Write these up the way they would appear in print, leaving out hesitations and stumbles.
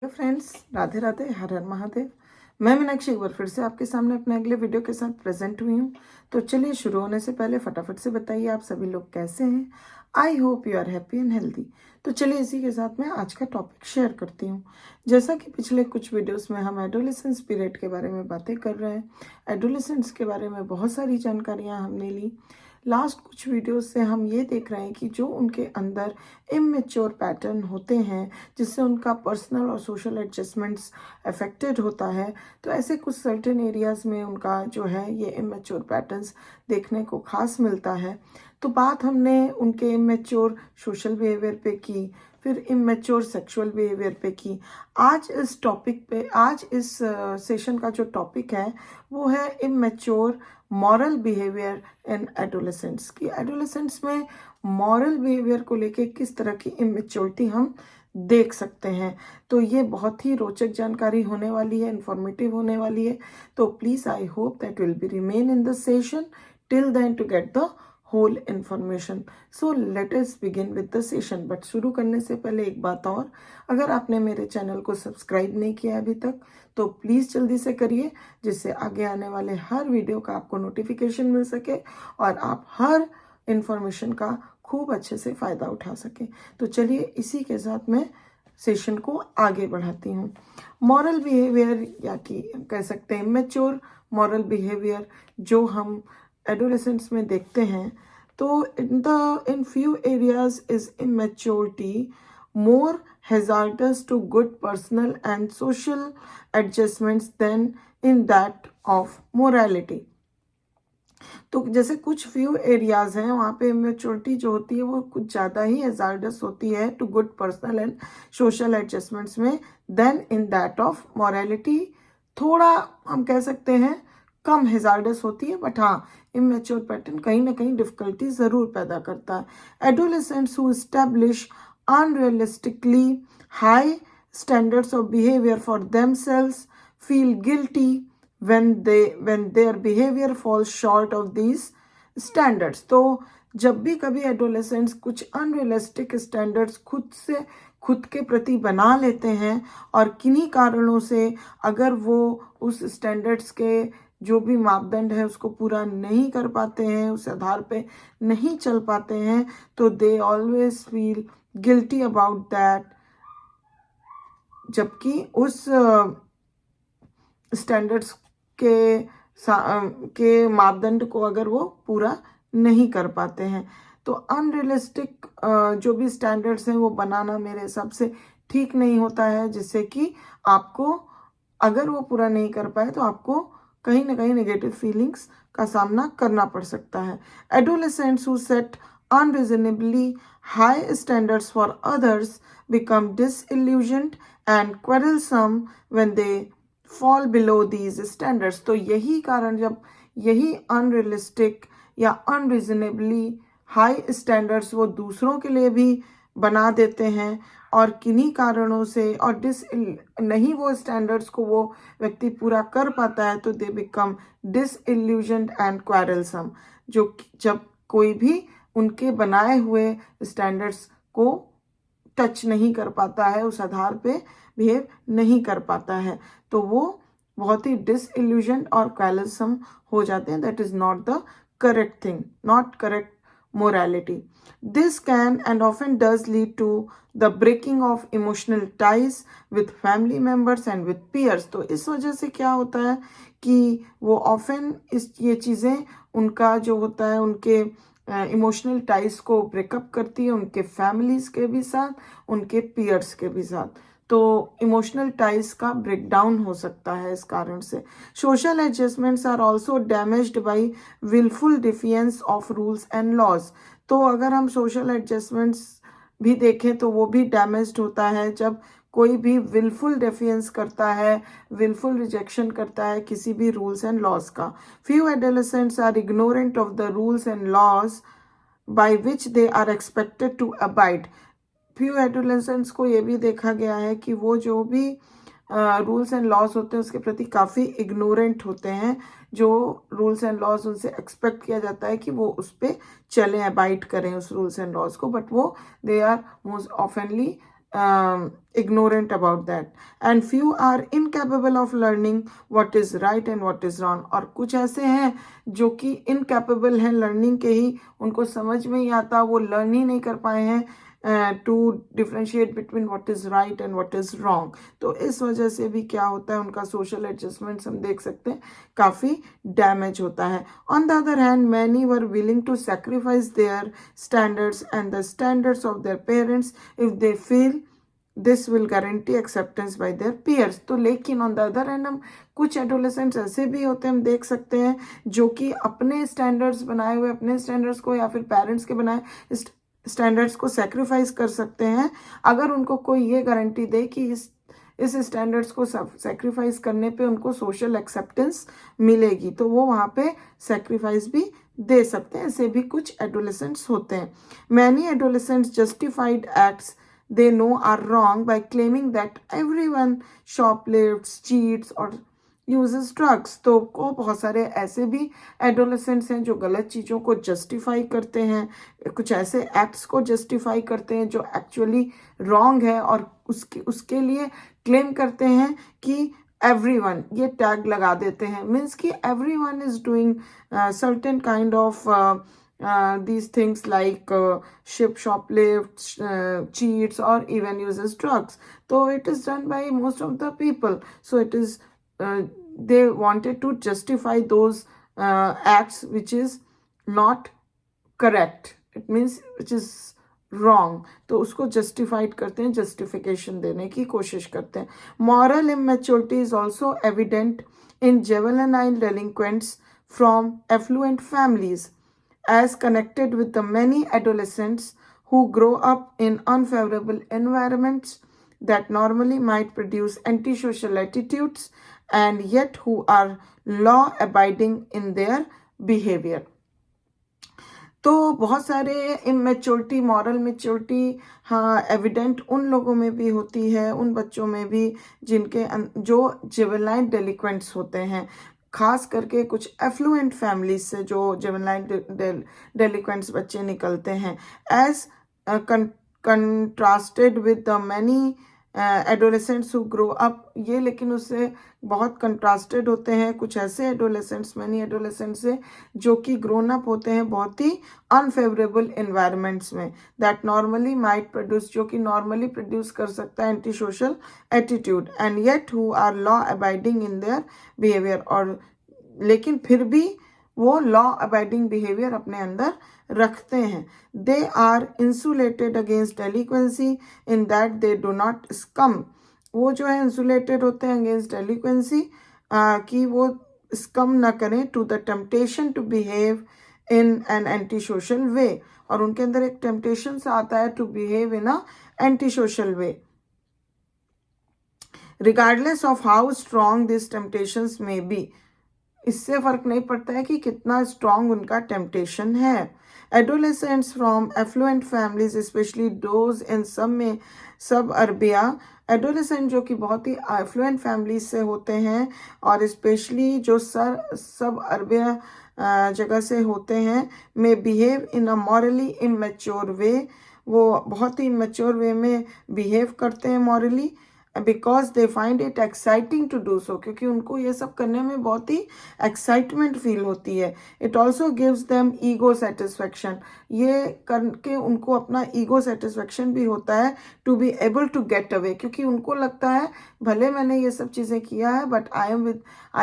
Hello friends, Radhe Radhe, हर हर महादेव। मैं मीनाक्षी एक बार फिर से आपके सामने अपने अगले वीडियो के साथ प्रेजेंट हुई हूँ। तो चलिए शुरू होने से पहले फटाफट से बताइए आप सभी लोग कैसे हैं। I hope you are happy and healthy. तो चलिए इसी के साथ मैं आज का टॉपिक शेयर करती हूँ। जैसा कि पिछले कुछ वीडियोस में हम एडोलेसेंस पीरियड के बारे में बातें कर रहे हैं, एडोलेसेंस के बारे में बहुत सारी जानकारियाँ हमने ली। लास्ट कुछ वीडियोस से हम ये देख रहे हैं कि जो उनके अंदर इमेच्योर पैटर्न होते हैं जिससे उनका पर्सनल और सोशल एडजस्टमेंट्स अफेक्टेड होता है, तो ऐसे कुछ सर्टेन एरियाज़ में उनका जो है ये इमेच्योर पैटर्न्स देखने को खास मिलता है। तो बात हमने उनके इमेच्योर सोशल बिहेवियर पे की, फिर इमेच्योर सेक्सुअल बिहेवियर पे की। आज इस सेशन का जो टॉपिक है वो है immature moral behaviour in adolescents की। एडोलेसेंट्स में मॉरल बिहेवियर को लेके किस तरह की इमेच्योरिटी हम देख सकते हैं। तो ये बहुत ही रोचक जानकारी होने वाली है, इंफॉर्मेटिव होने वाली है। तो please I hope that will be remain in the session till then to get the whole information. So let us begin with the session. But शुरू करने से पहले एक बात और, अगर आपने मेरे चैनल को सब्सक्राइब नहीं किया अभी तक तो प्लीज़ जल्दी से करिए, जिससे आगे आने वाले हर वीडियो का आपको नोटिफिकेशन मिल सके और आप हर इंफॉर्मेशन का खूब अच्छे से फ़ायदा उठा सकें। तो चलिए इसी के साथ मैं सेशन को आगे बढ़ाती हूँ। मॉरल बिहेवियर या कि कह सकते हैं मैच्योर मॉरल बिहेवियर जो हम एडोलेसेंट्स में देखते हैं, तो in few areas is immaturity more hazardous to good personal and social adjustments than in that of morality। तो जैसे कुछ फ्यू एरियाज हैं वहाँ पे इमेच्योरिटी जो होती है वो कुछ ज़्यादा ही हैजार्डस होती है to good personal and social adjustments में then in that of morality. थोड़ा हम कह सकते हैं कम हैजार्डस होती है, बट हाँ इमेच्योर पैटर्न कहीं ना कहीं डिफिकल्टी ज़रूर पैदा करता है। Adolescents who establish unrealistically high standards of behavior for themselves feel guilty when their behavior falls short of these standards। तो जब भी कभी एडोलेसेंट्स कुछ अनरियलिस्टिक स्टैंडर्ड्स खुद के प्रति बना लेते हैं और किन्हीं कारणों से अगर वो उस स्टैंडर्ड्स के जो भी मापदंड है उसको पूरा नहीं कर पाते हैं, उस आधार पे नहीं चल पाते हैं, तो they always feel guilty about that. जबकि उस स्टैंडर्ड्स के मापदंड को अगर वो पूरा नहीं कर पाते हैं, तो अनरियलिस्टिक जो भी स्टैंडर्ड्स हैं वो बनाना मेरे हिसाब से ठीक नहीं होता है, जिससे कि आपको अगर वो पूरा नहीं कर पाए तो आपको कहीं ना कहीं नेगेटिव फीलिंग्स का सामना करना पड़ सकता है। Adolescents who set unreasonably high standards for others become disillusioned and quarrelsome when they fall below these standards। तो यही कारण, जब यही अनरियलिस्टिक या अनरीजनेबली हाई स्टैंडर्ड्स वो दूसरों के लिए भी बना देते हैं और किन्हीं कारणों से और नहीं वो स्टैंडर्ड्स को वो व्यक्ति पूरा कर पाता है, तो दे बिकम डिसइल्यूजन्ड एंड क्वारलसम। जो जब कोई भी उनके बनाए हुए स्टैंडर्ड्स को टच नहीं कर पाता है, उस आधार पे बिहेव नहीं कर पाता है, तो वो बहुत ही डिसइल्यूजन और क्वारलसम हो जाते हैं। That is not the correct thing, not correct morality। This can and often does lead to the breaking of emotional ties with family members and with peers। तो इस वजह से क्या होता है कि वो ऑफन ये चीज़ें उनका जो होता है उनके इमोशनल टाइज को ब्रेकअप करती है, उनके फैमिलीज के भी साथ, उनके पीयर्स के भी साथ। तो इमोशनल टाइज का ब्रेकडाउन हो सकता है इस कारण से। Social adjustments are also damaged by wilful defiance of rules and laws. तो अगर हम सोशल एडजस्टमेंट्स भी देखें तो वो भी डैमेज्ड होता है जब कोई भी विलफुल डेफियंस करता है, विलफुल रिजेक्शन करता है किसी भी रूल्स एंड लॉज का। Few adolescents are ignorant of the rules and laws by which they are expected to abide. Few adolescents को ये भी देखा गया है कि वो जो भी रूल्स एंड लॉज होते हैं उसके प्रति काफ़ी इग्नोरेंट होते हैं। जो रूल्स एंड लॉज उनसे एक्सपेक्ट किया जाता है कि वो उस पर चलें, अबाइड करें उस रूल्स एंड लॉज को, बट वो they are most oftenly ignorant about that, and few are incapable of learning what is right and what is wrong. और कुछ ऐसे हैं जो कि incapable हैं learning के ही, उनको समझ में ही आता, वो learn ही नहीं कर पाए हैं to differentiate between what is right and what is wrong. तो इस वजह से भी क्या होता है, उनका social adjustments हम देख सकते हैं काफ़ी डैमेज होता है. On the other hand, many were willing to sacrifice their standards and the standards of their parents if they feel this will guarantee acceptance by their peers. तो लेकिन on the other hand हम कुछ adolescents ऐसे भी होते हैं, हम देख सकते हैं, जो कि अपने standards बनाए हुए, अपने standards को या फिर parents के बनाए स्टैंडर्ड्स को सेक्रीफाइस कर सकते हैं, अगर उनको कोई ये गारंटी दे कि इस स्टैंडर्ड्स को सेक्रीफाइस करने पे उनको सोशल एक्सेप्टेंस मिलेगी, तो वो वहाँ पे सेक्रीफाइस भी दे सकते हैं. ऐसे भी कुछ एडोलेसेंट्स होते हैं. Many adolescents justified acts they know are wrong by claiming that everyone shoplifts, cheats or uses drugs. तो को बहुत सारे ऐसे भी एडोलेसेंट्स हैं जो गलत चीज़ों को जस्टिफाई करते हैं, कुछ ऐसे एक्ट्स को जस्टिफाई करते हैं जो एक्चुअली रॉन्ग है, और उसके लिए क्लेम करते हैं कि एवरीवन, ये टैग लगा देते हैं, मीन्स कि everyone is doing certain kind of these things like shoplifts, cheats or even uses drugs. So it is done by most of the people. So it is they wanted to justify those acts which is not correct. It means which is wrong. तो उसको justified करते हैं, justification देने की कोशिश करते हैं. Moral immaturity is also evident in juvenile delinquents from affluent families, as connected with the many adolescents who grow up in unfavorable environments that normally might produce antisocial attitudes and yet who are law abiding in their behavior. तो बहुत सारे immaturity, moral maturity हाँ evident उन लोगों में भी होती है, उन बच्चों में भी जिनके जो जुवेनाइल डेलिक्वेंट्स होते हैं, खास करके कुछ एफ्लुएंट फैमिलीज से जो जुवेनाइल डेलिक्वेंट्स बच्चे निकलते हैं, as contrasted with the many adolescents who grow up. ये लेकिन उससे बहुत कंट्रास्टेड होते हैं कुछ ऐसे एडोलेसेंट्स, मैनी एडोलेसेंट्स से जो कि ग्रोन अप होते हैं बहुत ही अनफेवरेबल इन्वायरमेंट्स में, दैट नॉर्मली माइट प्रोड्यूस, जो कि नॉर्मली प्रोड्यूस कर सकता है anti social attitude, and yet who are law abiding in their behaviour. और लेकिन फिर भी वो लॉ अबाइडिंग बिहेवियर अपने अंदर रखते हैं. They are insulated against delinquency in that they do not succumb. वो जो है इंसुलेटेड होते हैं अगेंस्ट डेलिक्वेंसी, कि वो स्कम ना करें, to the temptation to behave in an anti social way. और उनके अंदर एक टेम्पटेशन सा आता है to behave in a anti social way, regardless of how strong this temptations may be. इससे फर्क नहीं पड़ता है कि कितना स्ट्रॉन्ग उनका टेम्पटेशन है. Adolescents from affluent families, especially those in suburbia, adolescent जो कि बहुत ही एफ्लुएंट फैमिलीज से होते हैं और स्पेशली जो सब अर्बिया जगह से होते हैं, may behave in a morally immature way. वो बहुत ही इमेच्योर वे में बिहेव करते हैं morally, because they find it exciting to do so, क्योंकि उनको ये सब करने में बहुत ही एक्साइटमेंट फील होती है. It also gives them ego satisfaction. ये करके उनको अपना ईगो सेटिस्फेक्शन भी होता है to be able to get away, क्योंकि उनको लगता है भले मैंने ये सब चीज़ें किया है but I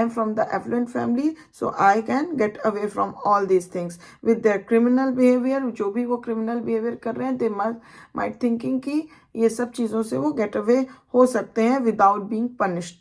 am from the effluent family, so I can get away from all these things with their criminal behaviour. जो भी वो क्रिमिनल बिहेवियर कर रहे हैं, दे माइट थिंकिंग कि ये सब चीज़ों से वो गेट अवे हो सकते हैं without being punished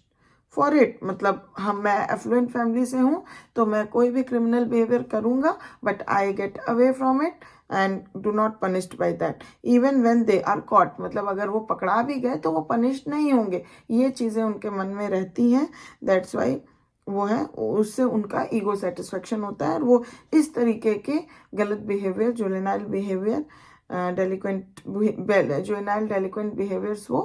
for it. मतलब मैं एफ्लुएंट फैमिली से हूँ तो मैं कोई भी क्रिमिनल बिहेवियर करूँगा but I get away from it and do not punished by that even when they are caught. मतलब अगर वो पकड़ा भी गए तो वो पनिश्ड नहीं होंगे. ये चीज़ें उनके मन में रहती हैं, दैट्स वाई वो है, उससे उनका ईगो सेटिस्फेक्शन होता है और वो इस तरीके के गलत behaviour, juvenile behaviour, juvenile delinquent behaviours वो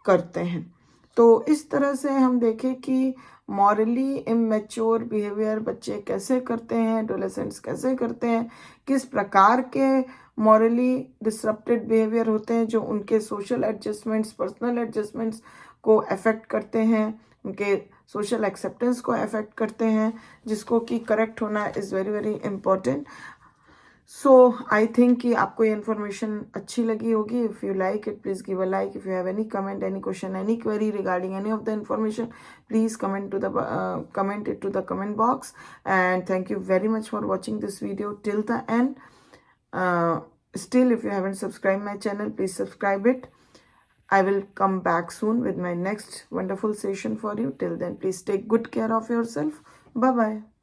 करते हैं. तो इस तरह से हम देखें कि मॉरली इमेच्योर बिहेवियर बच्चे कैसे करते हैं, एडोलेसेंट्स कैसे करते हैं, किस प्रकार के मॉरली डिसरप्टेड बिहेवियर होते हैं जो उनके सोशल एडजस्टमेंट्स, पर्सनल एडजस्टमेंट्स को अफेक्ट करते हैं, उनके सोशल एक्सेप्टेंस को अफेक्ट करते हैं, जिसको कि करेक्ट होना is very very important. So I think कि आपको ये इन्फॉर्मेशन अच्छी लगी होगी. If you like it, please give a like. If you have any comment, any question, any query regarding any of the information, please comment it to the comment box. And thank you very much for watching this video till the end. Still, if you haven't subscribed my channel, please subscribe it. I will come back soon with my next wonderful session for you. Till then, please take good care of yourself. Bye bye.